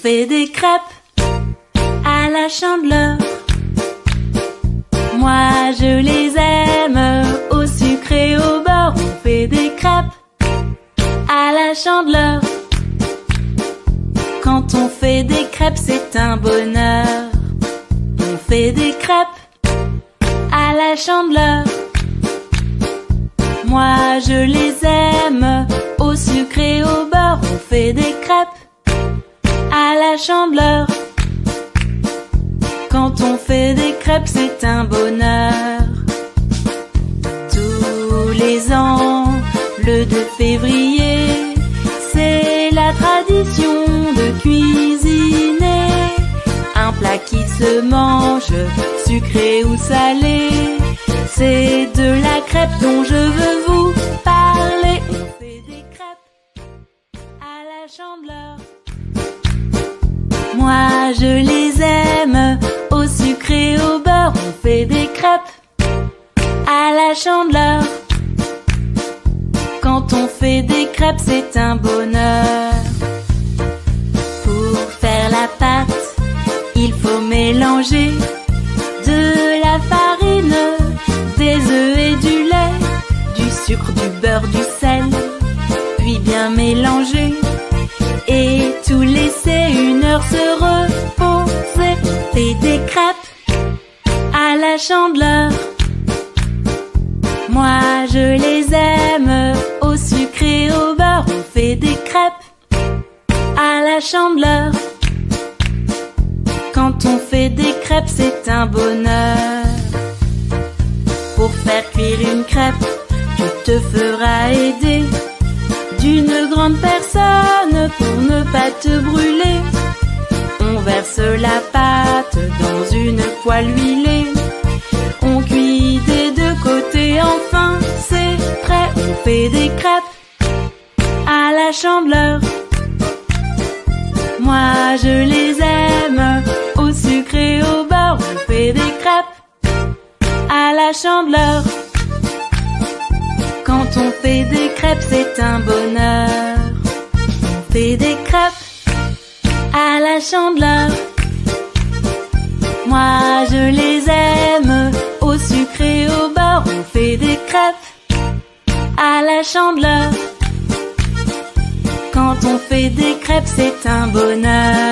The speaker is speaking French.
fait des crêpes à la Chandeleur. Moi je les aime au sucre et au beurre. On fait des crêpes à la Chandeleur. Quand on fait des crêpes, c'est un bonheur. On fait des crêpes à la Chandeleur. Moi je les aime au sucre et au beurre. On fait des crêpes à la Chandeleur. Quand on fait des crêpes, c'est un bonheur. Tous les ans, le 2 février, c'est la tradition de cuisiner un plat qui se mange, sucré ou salé. C'est de la crêpe dont je veux vous parler. On fait des crêpes à la Chandeleur. Moi je les aime au sucre et au beurre. On fait des crêpes à la Chandeleur. Quand on fait des crêpes, c'est un bonheur. Pour faire la pâte, il faut mélanger de la farine, des œufs et du lait, du sucre, du beurre, du sel, puis bien mélanger et tout laisser 1 heure se reposer. On fait des crêpes à la Chandeleur. Moi je les aime au sucre et au beurre. On fait des crêpes à la Chandeleur. Quand on fait des crêpes, c'est un bonheur. Pour faire cuire une crêpe, tu te feras aider d'une grande personne pour ne pas te brûler. On verse la pâte dans une poêle huilée. On cuit des 2 côtés, enfin c'est prêt. On fait des crêpes à la Chandeleur. Moi je les aime au sucre et au beurre. On fait des crêpes à la Chandeleur. Quand on fait des crêpes, c'est un bonheur. On fait des crêpes à la Chandeleur. Moi je les aime au sucre et au beurre. On fait des crêpes à la Chandeleur. Quand on fait des crêpes, c'est un bonheur.